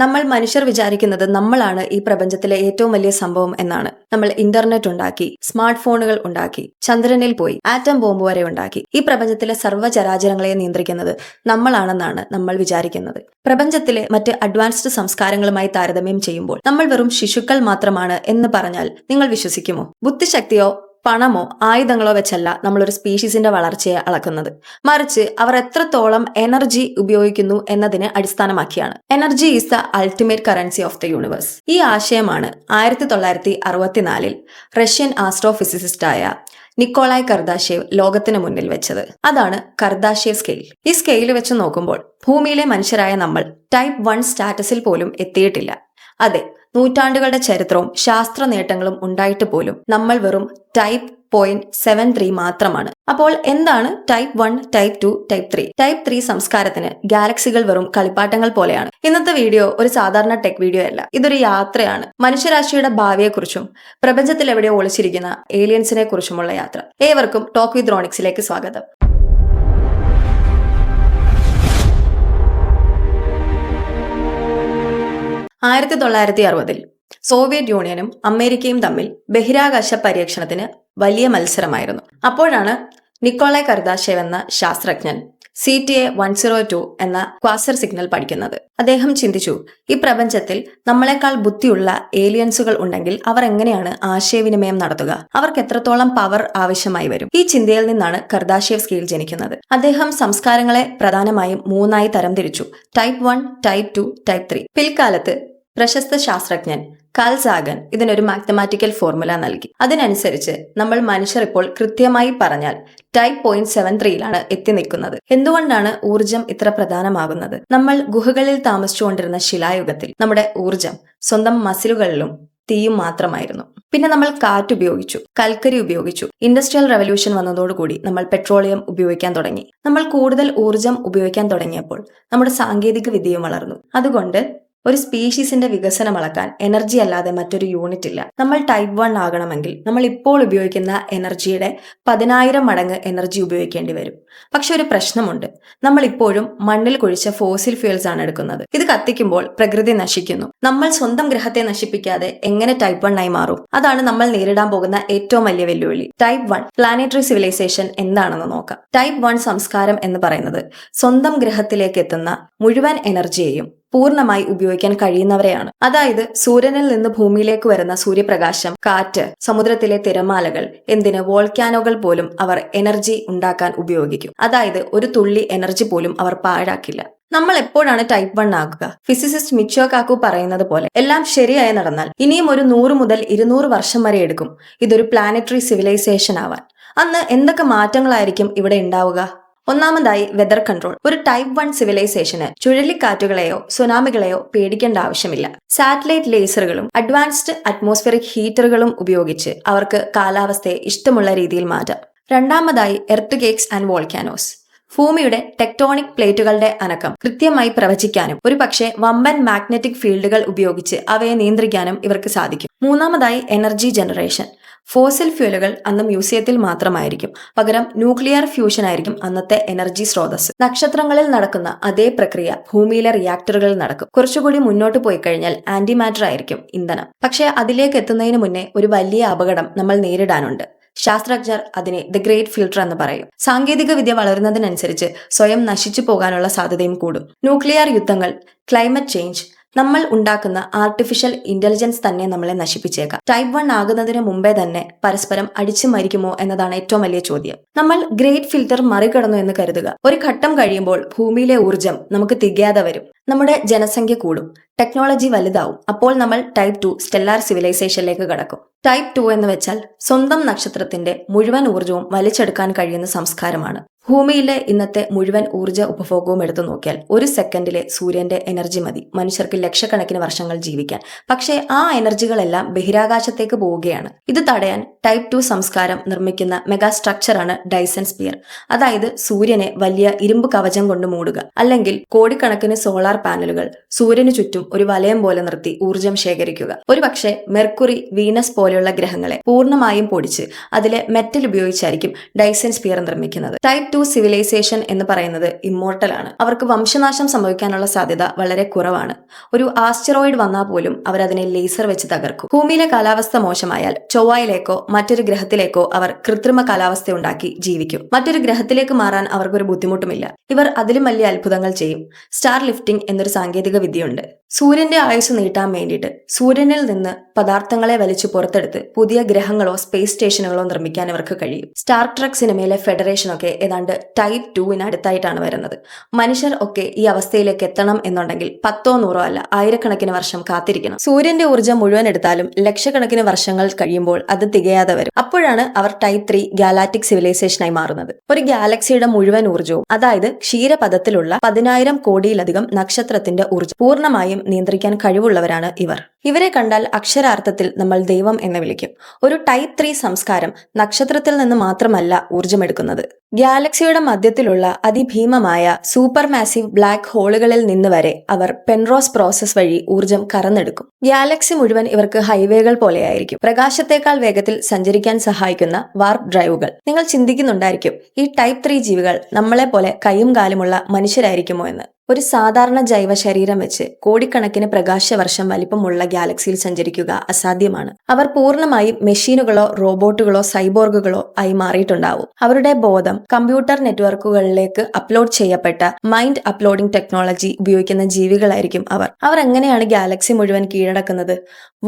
നമ്മൾ മനുഷ്യർ വിചാരിക്കുന്നത് നമ്മളാണ് ഈ പ്രപഞ്ചത്തിലെ ഏറ്റവും വലിയ സംഭവം എന്നാണ്. നമ്മൾ ഇന്റർനെറ്റ് ഉണ്ടാക്കി, സ്മാർട്ട് ഫോണുകൾ ഉണ്ടാക്കി, ചന്ദ്രനിൽ പോയി, ആറ്റം ബോംബ് വരെ ഉണ്ടാക്കി. ഈ പ്രപഞ്ചത്തിലെ സർവ്വചരാചരങ്ങളെ നിയന്ത്രിക്കുന്നത് നമ്മളാണെന്നാണ് നമ്മൾ വിചാരിക്കുന്നത്. പ്രപഞ്ചത്തിലെ മറ്റ് അഡ്വാൻസ്ഡ് സംസ്കാരങ്ങളുമായി താരതമ്യം ചെയ്യുമ്പോൾ നമ്മൾ വെറും ശിശുക്കൾ മാത്രമാണ് എന്ന് പറഞ്ഞാൽ നിങ്ങൾ വിശ്വസിക്കുമോ? ബുദ്ധിശക്തിയോ പണമോ ആയുധങ്ങളോ വെച്ചല്ല നമ്മളൊരു സ്പീഷീസിന്റെ വളർച്ചയെ അളക്കുന്നത്. മറിച്ച് അവർ എത്രത്തോളം എനർജി ഉപയോഗിക്കുന്നു എന്നതിനെ അടിസ്ഥാനമാക്കിയാണ്. Energy is the ultimate currency of the universe. ഈ ആശയമാണ് 1964 റഷ്യൻ ആസ്ട്രോഫിസിസിസ്റ്റായ നിക്കോളായ് കർദാഷേവ് ലോകത്തിന് മുന്നിൽ വെച്ചത്. അതാണ് കർദാഷേവ് സ്കെയിൽ. ഈ സ്കെയിൽ വെച്ച് നോക്കുമ്പോൾ ഭൂമിയിലെ മനുഷ്യരായ നമ്മൾ ടൈപ്പ് 1 സ്റ്റാറ്റസിൽ പോലും എത്തിയിട്ടില്ല. അതെ, നൂറ്റാണ്ടുകളുടെ ചരിത്രവും ശാസ്ത്ര നേട്ടങ്ങളും ഉണ്ടായിട്ട് പോലും നമ്മൾ വെറും ടൈപ്പ് 0.73 മാത്രമാണ്. അപ്പോൾ എന്താണ് ടൈപ്പ് 1, ടൈപ്പ് 2, ടൈപ്പ് 3? ടൈപ്പ് 3 സംസ്കാരത്തിന് ഗാലക്സികൾ വെറും കളിപ്പാട്ടങ്ങൾ പോലെയാണ്. ഇന്നത്തെ വീഡിയോ ഒരു സാധാരണ ടെക് വീഡിയോ അല്ല, ഇതൊരു യാത്രയാണ്. മനുഷ്യരാശിയുടെ ഭാവിയെക്കുറിച്ചും പ്രപഞ്ചത്തിൽ എവിടെയോ ഒളിച്ചിരിക്കുന്ന ഏലിയൻസിനെ കുറിച്ചുമുള്ള യാത്ര. ഏവർക്കും ടോക്ക് വിത്ത് റോണിക്സിലേക്ക് സ്വാഗതം. 1960 സോവിയറ്റ് യൂണിയനും അമേരിക്കയും തമ്മിൽ ബഹിരാകാശ പരീക്ഷണത്തിന് വലിയ മത്സരമായിരുന്നു. അപ്പോഴാണ് നിക്കോളായ് കർദാഷേവ് എന്ന ശാസ്ത്രജ്ഞൻ CTA 102 എന്ന ക്വാസർ സിഗ്നൽ പഠിക്കുന്നത്. അദ്ദേഹം ചിന്തിച്ചു, ഈ പ്രപഞ്ചത്തിൽ നമ്മളെക്കാൾ ബുദ്ധിയുള്ള ഏലിയൻസുകൾ ഉണ്ടെങ്കിൽ അവർ എങ്ങനെയാണ് ആശയവിനിമയം നടത്തുക? അവർക്ക് എത്രത്തോളം പവർ ആവശ്യമായി വരും? ഈ ചിന്തയിൽ നിന്നാണ് കർദാഷേവ് സ്കെയിൽ ജനിക്കുന്നത്. അദ്ദേഹം സംസ്കാരങ്ങളെ പ്രധാനമായും 3 തരംതിരിച്ചു: ടൈപ്പ് 1, ടൈപ്പ് 2, ടൈപ്പ് 3. പിൽക്കാലത്ത് പ്രശസ്ത ശാസ്ത്രജ്ഞൻ കാൾ സാഗൻ ഇതിനൊരു മാത്തമാറ്റിക്കൽ ഫോർമുല നൽകി. അതിനനുസരിച്ച് നമ്മൾ മനുഷ്യർ ഇപ്പോൾ കൃത്യമായി പറഞ്ഞാൽ ടൈപ്പ് 0.73 എത്തി നിൽക്കുന്നത്. എന്തുകൊണ്ടാണ് ഊർജം ഇത്ര പ്രധാനമാകുന്നത്? നമ്മൾ ഗുഹകളിൽ താമസിച്ചുകൊണ്ടിരുന്ന ശിലായുഗത്തിൽ നമ്മുടെ ഊർജം സ്വന്തം മസിലുകളിലും തീയും മാത്രമായിരുന്നു. പിന്നെ നമ്മൾ കാറ്റ് ഉപയോഗിച്ചു, കൽക്കരി ഉപയോഗിച്ചു. ഇൻഡസ്ട്രിയൽ റവല്യൂഷൻ വന്നതോടുകൂടി നമ്മൾ പെട്രോളിയം ഉപയോഗിക്കാൻ തുടങ്ങി. നമ്മൾ കൂടുതൽ ഊർജം ഉപയോഗിക്കാൻ തുടങ്ങിയപ്പോൾ നമ്മുടെ സാങ്കേതിക വിദ്യയും വളർന്നു. അതുകൊണ്ട് ഒരു സ്പീഷീസിന്റെ വികസനം അളക്കാൻ എനർജി അല്ലാതെ മറ്റൊരു യൂണിറ്റ് ഇല്ല. നമ്മൾ ടൈപ്പ് 1 ആകണമെങ്കിൽ നമ്മൾ ഇപ്പോൾ ഉപയോഗിക്കുന്ന എനർജിയുടെ 10,000 മടങ്ങ് എനർജി ഉപയോഗിക്കേണ്ടി വരും. പക്ഷെ ഒരു പ്രശ്നമുണ്ട്, നമ്മൾ ഇപ്പോഴും മണ്ണിൽ കുഴിച്ച ഫോസിൽ ഫ്യൂൽസ് ആണ് എടുക്കുന്നത്. ഇത് കത്തിക്കുമ്പോൾ പ്രകൃതി നശിക്കുന്നു. നമ്മൾ സ്വന്തം ഗ്രഹത്തെ നശിപ്പിക്കാതെ എങ്ങനെ ടൈപ്പ് 1 ആയി മാറും? അതാണ് നമ്മൾ നേരിടാൻ പോകുന്ന ഏറ്റവും വലിയ വെല്ലുവിളി. ടൈപ്പ് 1 പ്ലാനറ്ററി സിവിലൈസേഷൻ എന്താണെന്ന് നോക്കാം. ടൈപ്പ് 1 സംസ്കാരം എന്ന് പറയുന്നത് സ്വന്തം ഗ്രഹത്തിലേക്ക് എത്തുന്ന മുഴുവൻ എനർജിയെയും പൂർണ്ണമായി ഉപയോഗിക്കാൻ കഴിയുന്നവരെയാണ്. അതായത് സൂര്യനിൽ നിന്ന് ഭൂമിയിലേക്ക് വരുന്ന സൂര്യപ്രകാശം, കാറ്റ്, സമുദ്രത്തിലെ തിരമാലകൾ, എന്തിന് വോൾക്കാനോകൾ പോലും അവർ എനർജി ഉണ്ടാക്കാൻ ഉപയോഗിക്കും. അതായത് ഒരു തുള്ളി എനർജി പോലും അവർ പാഴാക്കില്ല. നമ്മൾ എപ്പോഴാണ് ടൈപ്പ് 1 ആകുക? ഫിസിസിസ്റ്റ് മിച്ചിയോ കാക്കു പറയുന്നത് പോലെ എല്ലാം ശരിയായി നടന്നാൽ ഇനിയും ഒരു 100 മുതൽ 200 വർഷം വരെ എടുക്കും ഇതൊരു പ്ലാനറ്ററി സിവിലൈസേഷൻ ആവാൻ. അന്ന് എന്തൊക്കെ മാറ്റങ്ങളായിരിക്കും ഇവിടെ ഉണ്ടാവുക? ഒന്നാമതായി വെതർ കൺട്രോൾ. ഒരു ടൈപ്പ് 1 സിവിലൈസേഷന് ചുഴലിക്കാറ്റുകളെയോ സുനാമികളെയോ പേടിക്കേണ്ട ആവശ്യമില്ല. സാറ്റലൈറ്റ് ലേസറുകളും അഡ്വാൻസ്ഡ് അറ്റ്മോസ്ഫിയറിക് ഹീറ്ററുകളും ഉപയോഗിച്ച് അവർക്ക് കാലാവസ്ഥയെ ഇഷ്ടമുള്ള രീതിയിൽ മാറ്റാം. രണ്ടാമതായി എർത്ത് കേക്സ് ആൻഡ് വോൾക്കാനോസ്. ഭൂമിയുടെ ടെക്ടോണിക് പ്ലേറ്റുകളുടെ അനക്കം കൃത്യമായി പ്രവചിക്കാനും ഒരുപക്ഷെ വമ്പൻ മാഗ്നറ്റിക് ഫീൽഡുകൾ ഉപയോഗിച്ച് അവയെ നിയന്ത്രിക്കാനും ഇവർക്ക് സാധിക്കും. മൂന്നാമതായി എനർജി ജനറേഷൻ. ഫോസിൽ ഫ്യൂലുകൾ അന്ന് മ്യൂസിയത്തിൽ മാത്രമായിരിക്കും. പകരം ന്യൂക്ലിയർ ഫ്യൂഷൻ ആയിരിക്കും അന്നത്തെ എനർജി സ്രോതസ്. നക്ഷത്രങ്ങളിൽ നടക്കുന്ന അതേ പ്രക്രിയ ഭൂമിയിലെ റിയാക്ടറുകളിൽ നടക്കും. കുറച്ചുകൂടി മുന്നോട്ട് പോയി കഴിഞ്ഞാൽ ആന്റിമാറ്റർ ആയിരിക്കും ഇന്ധനം. പക്ഷെ അതിലേക്ക് എത്തുന്നതിന് മുന്നേ ഒരു വലിയ അപകടം നമ്മൾ നേരിടാനുണ്ട്. ശാസ്ത്രജ്ഞർ അതിനെ ദ ഗ്രേറ്റ് ഫിൽട്ടർ എന്ന് പറയും. സാങ്കേതിക വിദ്യ വളരുന്നതിനനുസരിച്ച് സ്വയം നശിച്ചു പോകാനുള്ള സാധ്യതയും കൂടും. ന്യൂക്ലിയർ യുദ്ധങ്ങൾ, ക്ലൈമറ്റ് ചേഞ്ച്, നമ്മൾ ഉണ്ടാക്കുന്ന ആർട്ടിഫിഷ്യൽ ഇന്റലിജൻസ് തന്നെ നമ്മളെ നശിപ്പിച്ചേക്കാം. ടൈപ്പ് 1 ആകുന്നതിന് മുമ്പേ തന്നെ പരസ്പരം അടിച്ചു മരിക്കുമോ എന്നതാണ് ഏറ്റവും വലിയ ചോദ്യം. നമ്മൾ ഗ്രേറ്റ് ഫിൽട്ടർ മറികടന്നു എന്ന് കരുതുക. ഒരു ഘട്ടം കഴിയുമ്പോൾ ഭൂമിയിലെ ഊർജം നമുക്ക് തികയാതെ വരും. നമ്മുടെ ജനസംഖ്യ കൂടും, ടെക്നോളജി വലുതാവും. അപ്പോൾ നമ്മൾ ടൈപ്പ് 2 സ്റ്റെല്ലാർ സിവിലൈസേഷനിലേക്ക് കടക്കും. ടൈപ്പ് 2 എന്ന് വെച്ചാൽ സ്വന്തം നക്ഷത്രത്തിന്റെ മുഴുവൻ ഊർജവും വലിച്ചെടുക്കാൻ കഴിയുന്ന സംസ്കാരമാണ്. ഭൂമിയിലെ ഇന്നത്തെ മുഴുവൻ ഊർജ്ജ ഉപഭോഗവും എടുത്തു നോക്കിയാൽ 1 സെക്കൻഡിലെ സൂര്യന്റെ എനർജി മതി മനുഷ്യർക്ക് ലക്ഷക്കണക്കിന് വർഷങ്ങൾ ജീവിക്കാൻ. പക്ഷേ ആ എനർജികളെല്ലാം ബഹിരാകാശത്തേക്ക് പോവുകയാണ്. ഇത് തടയാൻ ടൈപ്പ് 2 സംസ്കാരം നിർമ്മിക്കുന്ന മെഗാ സ്ട്രക്ചറാണ് ഡൈസൺ സ്പിയർ. അതായത് സൂര്യനെ വലിയ ഇരുമ്പ് കവചം കൊണ്ട് മൂടുക, അല്ലെങ്കിൽ കോടിക്കണക്കിന് സോളാർ പാനലുകൾ സൂര്യനു ചുറ്റും ഒരു വലയം പോലെ നിർത്തി ഊർജം ശേഖരിക്കുക. ഒരുപക്ഷെ മെർക്കുറി, വീനസ് പോലെയുള്ള ഗ്രഹങ്ങളെ പൂർണ്ണമായും പൊടിച്ച് അതിലെ മെറ്റൽ ഉപയോഗിച്ചായിരിക്കും ഡൈസൺ സ്പിയർ നിർമ്മിക്കുന്നത്. ടൈപ്പ് 2 ടൈപ്പ് 2 സിവിലൈസേഷൻ എന്ന് പറയുന്നത് ഇമ്മോർട്ടൽ ആണ്. അവർക്ക് വംശനാശം സംഭവിക്കാനുള്ള സാധ്യത വളരെ കുറവാണ്. ഒരു ആസ്റ്ററോയിഡ് വന്നാൽ പോലും അവരതിനെ ലേസർ വെച്ച് തകർക്കും. ഭൂമിയിലെ കാലാവസ്ഥ മോശമായാൽ ചൊവ്വയിലേക്കോ മറ്റൊരു ഗ്രഹത്തിലേക്കോ അവർ കൃത്രിമ കാലാവസ്ഥ ഉണ്ടാക്കി ജീവിക്കും. മറ്റൊരു ഗ്രഹത്തിലേക്ക് മാറാൻ അവർക്കൊരു ബുദ്ധിമുട്ടുമില്ല. ഇവർ അതിലും വലിയ അത്ഭുതങ്ങൾ ചെയ്യും. സ്റ്റാർ ലിഫ്റ്റിംഗ് എന്നൊരു സാങ്കേതിക വിദ്യയുണ്ട്. സൂര്യന്റെ ആയുസ് നീട്ടാൻ വേണ്ടിയിട്ട് സൂര്യനിൽ നിന്ന് പദാർത്ഥങ്ങളെ വലിച്ചു പുറത്തെടുത്ത് പുതിയ ഗ്രഹങ്ങളോ സ്പേസ് സ്റ്റേഷനുകളോ നിർമ്മിക്കാൻ ഇവർക്ക് കഴിയും. സ്റ്റാർ ട്രെക്ക് സിനിമയിലെ ഫെഡറേഷൻ ഒക്കെ ഏതാണ്ട് ടൈപ്പ് 2 അടുത്തായിട്ടാണ് വരുന്നത്. മനുഷ്യർ ഒക്കെ ഈ അവസ്ഥയിലേക്ക് എത്തണം എന്നുണ്ടെങ്കിൽ 10 100 അല്ല, ആയിരക്കണക്കിന് വർഷം കാത്തിരിക്കണം. സൂര്യന്റെ ഊർജ്ജം മുഴുവൻ എടുത്താലും ലക്ഷക്കണക്കിന് വർഷങ്ങൾ കഴിയുമ്പോൾ അത് തികയാതെ വരും. അപ്പോഴാണ് അവർ ടൈപ്പ് 3 ഗാലാക്റ്റിക് സിവിലൈസേഷനായി മാറുന്നത്. ഒരു ഗാലക്സിയുടെ മുഴുവൻ ഊർജ്ജവും, അതായത് ക്ഷീരപഥത്തിലുള്ള 10,000 കോടിയിലധികം നക്ഷത്രത്തിന്റെ ഊർജ്ജം പൂർണ്ണമായും നിയന്ത്രിക്കാൻ കഴിവുള്ളവരാണ് ഇവർ. ഇവരെ കണ്ടാൽ അക്ഷരാർത്ഥത്തിൽ നമ്മൾ ദൈവം എന്ന് വിളിക്കും. ഒരു ടൈപ്പ് 3 സംസ്കാരം നക്ഷത്രത്തിൽ നിന്ന് മാത്രമല്ല ഊർജ്ജമെടുക്കുന്നത്. ഗാലക്സിയുടെ മധ്യത്തിലുള്ള അതിഭീമമായ സൂപ്പർ മാസീവ് ബ്ലാക്ക് ഹോളുകളിൽ നിന്ന് വരെ അവർ പെൻറോസ് പ്രോസസ് വഴി ഊർജ്ജം കറന്നെടുക്കും. ഗാലക്സി മുഴുവൻ ഇവർക്ക് ഹൈവേകൾ പോലെയായിരിക്കും. പ്രകാശത്തേക്കാൾ വേഗത്തിൽ സഞ്ചരിക്കാൻ സഹായിക്കുന്ന വാർപ്പ് ഡ്രൈവുകൾ. നിങ്ങൾ ചിന്തിക്കുന്നുണ്ടായിരിക്കും, ഈ ടൈപ്പ് 3 ജീവികൾ നമ്മളെ പോലെ കൈയും കാലുമുള്ള മനുഷ്യരായിരിക്കുമോ എന്ന്. ഒരു സാധാരണ ജൈവ ശരീരം വെച്ച് കോടിക്കണക്കിന് പ്രകാശവർഷം വലിപ്പമുള്ള ഗാലക്സിയിൽ സഞ്ചരിക്കുക അസാധ്യമാണ്. അവർ പൂർണ്ണമായും മെഷീനുകളോ റോബോട്ടുകളോ സൈബോർഗുകളോ ആയി മാറിയിട്ടുണ്ടാവും. അവരുടെ ബോധം കമ്പ്യൂട്ടർ നെറ്റ്വർക്കുകളിലേക്ക് അപ്ലോഡ് ചെയ്യപ്പെട്ട മൈൻഡ് അപ്ലോഡിംഗ് ടെക്നോളജി ഉപയോഗിക്കുന്ന ജീവികളായിരിക്കും അവർ. അവർ എങ്ങനെയാണ് ഗാലക്സി മുഴുവൻ കീഴടക്കുന്നത്?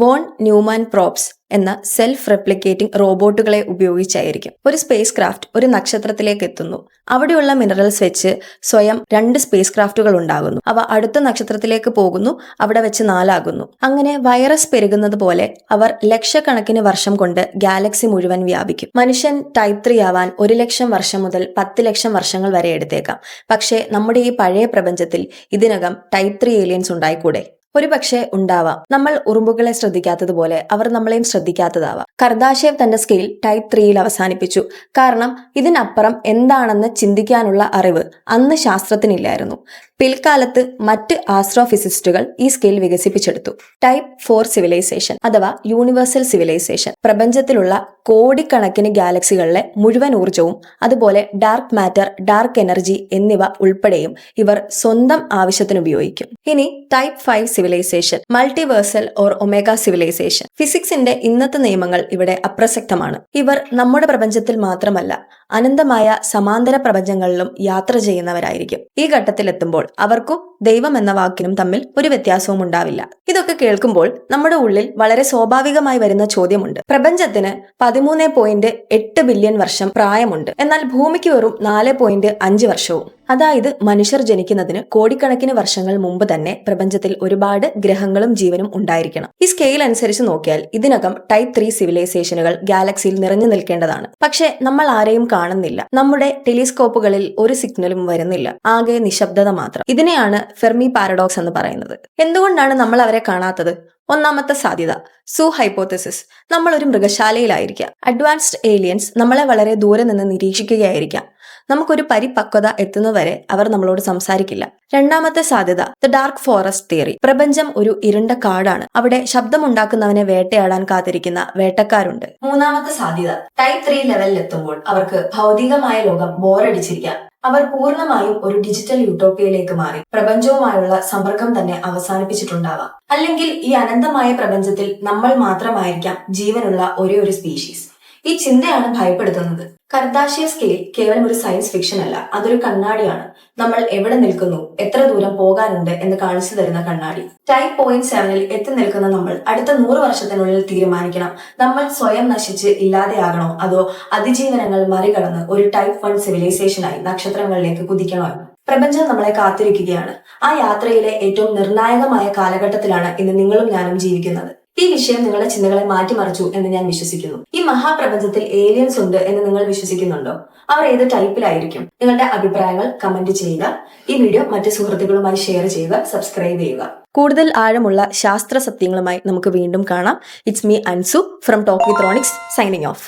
വോൺ ന്യൂമാൻ പ്രോബ്സ് എന്ന സെൽഫ് റെപ്ലിക്കേറ്റിംഗ് റോബോട്ടുകളെ ഉപയോഗിച്ചായിരിക്കും. ഒരു സ്പേസ് ക്രാഫ്റ്റ് ഒരു നക്ഷത്രത്തിലേക്ക് എത്തുന്നു. അവിടെയുള്ള മിനറൽസ് വെച്ച് സ്വയം 2 സ്പേസ് ക്രാഫ്റ്റുകൾ ഉണ്ടാകുന്നു. അവ അടുത്ത നക്ഷത്രത്തിലേക്ക് പോകുന്നു, അവിടെ വെച്ച് 4 ആകുന്നു. അങ്ങനെ വൈറസ് പെരുകുന്നത് പോലെ അവർ ലക്ഷക്കണക്കിന് വർഷം കൊണ്ട് ഗാലക്സി മുഴുവൻ വ്യാപിക്കും. മനുഷ്യൻ ടൈപ്പ് 3 ആവാൻ 1,00,000 വർഷം മുതൽ 10 ലക്ഷം വർഷങ്ങൾ വരെ എടുത്തേക്കാം. പക്ഷേ നമ്മുടെ ഈ പഴയ പ്രപഞ്ചത്തിൽ ഇതിനകം ടൈപ്പ് 3 ഏലിയൻസ് ഉണ്ടായിക്കൂടെ? ഒരു പക്ഷേ ഉണ്ടാവാം. നമ്മൾ ഉറുമ്പുകളെ ശ്രദ്ധിക്കാത്തതുപോലെ അവർ നമ്മളെയും ശ്രദ്ധിക്കാത്തതാവാം. കർദാഷേവ് തന്റെ സ്കെയിൽ ടൈപ്പ് 3 അവസാനിപ്പിച്ചു. കാരണം ഇതിനപ്പുറം എന്താണെന്ന് ചിന്തിക്കാനുള്ള അറിവ് അന്ന് ശാസ്ത്രത്തിനില്ലായിരുന്നു. പിൽക്കാലത്ത് മറ്റ് ആസ്ട്രോഫിസിസ്റ്റുകൾ ഈ സ്കെയിൽ വികസിപ്പിച്ചെടുത്തു. ടൈപ്പ് 4 സിവിലൈസേഷൻ അഥവാ യൂണിവേഴ്സൽ സിവിലൈസേഷൻ. പ്രപഞ്ചത്തിലുള്ള കോടിക്കണക്കിന് ഗാലക്സികളിലെ മുഴുവൻ ഊർജ്ജവും അതുപോലെ ഡാർക്ക് മാറ്റർ, ഡാർക്ക് എനർജി എന്നിവ ഉൾപ്പെടെയും ഇവർ സ്വന്തം ആവശ്യത്തിന് ഉപയോഗിക്കും. ഇനി type 5 civilisation, multiversal or omega civilisation. ഫിസിക്സിന്റെ ഇന്നത്തെ നിയമങ്ങൾ ഇവിടെ അപ്രസക്തമാണ്. ഇവർ നമ്മുടെ പ്രപഞ്ചത്തിൽ മാത്രമല്ല അനന്തമായ സമാന്തര പ്രപഞ്ചങ്ങളിലും യാത്ര ചെയ്യുന്നവരായിരിക്കും. ഈ ഘട്ടത്തിലെത്തുമ്പോൾ അവർക്കും ദൈവം എന്ന വാക്കിനും തമ്മിൽ ഒരു വ്യത്യാസവും ഉണ്ടാവില്ല. ഇതൊക്കെ കേൾക്കുമ്പോൾ നമ്മുടെ ഉള്ളിൽ വളരെ സ്വാഭാവികമായി വരുന്ന ചോദ്യമുണ്ട്. പ്രപഞ്ചത്തിന് 13.8 ബില്യൺ വർഷം പ്രായമുണ്ട്. എന്നാൽ ഭൂമിക്ക് വെറും 4.5 വർഷവും. അതായത് മനുഷ്യർ ജനിക്കുന്നതിന് കോടിക്കണക്കിന് വർഷങ്ങൾ മുമ്പ് തന്നെ പ്രപഞ്ചത്തിൽ ഒരുപാട് ഗ്രഹങ്ങളും ജീവനും ഉണ്ടായിരിക്കണം. ഈ സ്കെയിൽ അനുസരിച്ച് നോക്കിയാൽ ഇതിനകം ടൈപ്പ് 3 സിവിലൈസേഷനുകൾ ഗാലക്സിയിൽ നിറഞ്ഞു നിൽക്കേണ്ടതാണ്. പക്ഷെ നമ്മൾ ആരെയും കാണുന്നില്ല. നമ്മുടെ ടെലിസ്കോപ്പുകളിൽ ഒരു സിഗ്നലും വരുന്നില്ല. ആകെ നിശബ്ദത മാത്രം. ഇതിനെയാണ് ഫെർമി പാരഡോക്സ് എന്ന് പറയുന്നത്. എന്തുകൊണ്ടാണ് നമ്മൾ അവരെ കാണാത്തത്? ഒന്നാമത്തെ സാധ്യത, സൂ ഹൈപ്പോത്തസിസ്. നമ്മൾ ഒരു മൃഗശാലയിലായിരിക്കാം. അഡ്വാൻസ്ഡ് ഏലിയൻസ് നമ്മളെ വളരെ ദൂരെ നിന്ന് നിരീക്ഷിക്കുകയായിരിക്കാം. നമുക്കൊരു പരിപക്വത എത്തുന്നവരെ അവർ നമ്മളോട് സംസാരിക്കില്ല. രണ്ടാമത്തെ സാധ്യത, ദ ഡാർക്ക് ഫോറസ്റ്റ് തിയറി. പ്രപഞ്ചം ഒരു ഇരുണ്ട കാടാണ്. അവിടെ ശബ്ദമുണ്ടാക്കുന്നവനെ വേട്ടയാടാൻ കാത്തിരിക്കുന്ന വേട്ടക്കാരുണ്ട്. മൂന്നാമത്തെ സാധ്യത, ടൈപ്പ് 3 ലെവലിൽ എത്തുമ്പോൾ അവർക്ക് ഭൗതികമായ ലോകം ബോറടിച്ചിരിക്കാം. അവർ പൂർണ്ണമായും ഒരു ഡിജിറ്റൽ യൂട്ടോപ്പിയയിലേക്ക് മാറി പ്രപഞ്ചവുമായുള്ള സമ്പർക്കം തന്നെ അവസാനിപ്പിച്ചിട്ടുണ്ടാവാം. അല്ലെങ്കിൽ ഈ അനന്തമായ പ്രപഞ്ചത്തിൽ നമ്മൾ മാത്രമായിരിക്കാം ജീവനുള്ള ഒരേ ഒരു സ്പീഷീസ്. ഈ ചിന്തയാണ് ഭയപ്പെടുത്തുന്നത്. കർദാഷേവ് സ്കെയിൽ കേവലം ഒരു സയൻസ് ഫിക്ഷൻ അല്ല, അതൊരു കണ്ണാടിയാണ്. നമ്മൾ എവിടെ നിൽക്കുന്നു, എത്ര ദൂരം പോകാനുണ്ട് എന്ന് കാണിച്ചു തരുന്ന കണ്ണാടി. ടൈപ്പ് 7 എത്തി നിൽക്കുന്ന നമ്മൾ അടുത്ത 100 വർഷത്തിനുള്ളിൽ തീരുമാനിക്കണം, നമ്മൾ സ്വയം നശിച്ച് ഇല്ലാതെയാകണോ അതോ അതിജീവനങ്ങൾ മറികടന്ന് ഒരു ടൈപ്പ് 1 സിവിലൈസേഷനായി നക്ഷത്രങ്ങളിലേക്ക് കുതിക്കണോ എന്ന്. പ്രപഞ്ചം നമ്മളെ കാത്തിരിക്കുകയാണ്. ആ യാത്രയിലെ ഏറ്റവും നിർണായകമായ കാലഘട്ടത്തിലാണ് ഇന്ന് നിങ്ങളും ഞാനും ജീവിക്കുന്നത്. ഈ വിഷയം നിങ്ങളുടെ ചിന്തകളെ മാറ്റിമറിച്ചു എന്ന് ഞാൻ വിശ്വസിക്കുന്നു. ഈ മഹാപ്രപഞ്ചത്തിൽ ഏലിയൻസ് ഉണ്ട് എന്ന് നിങ്ങൾ വിശ്വസിക്കുന്നുണ്ടോ? അവർ ഏത് ടൈപ്പിലായിരിക്കും? നിങ്ങളുടെ അഭിപ്രായങ്ങൾ കമന്റ് ചെയ്യുക. ഈ വീഡിയോ മറ്റു സുഹൃത്തുക്കളുമായി ഷെയർ ചെയ്യുക, സബ്സ്ക്രൈബ് ചെയ്യുക. കൂടുതൽ ആഴമുള്ള ശാസ്ത്ര സത്യങ്ങളുമായി നമുക്ക് വീണ്ടും കാണാം. It's me Ansu from talk with Ronix, signing of.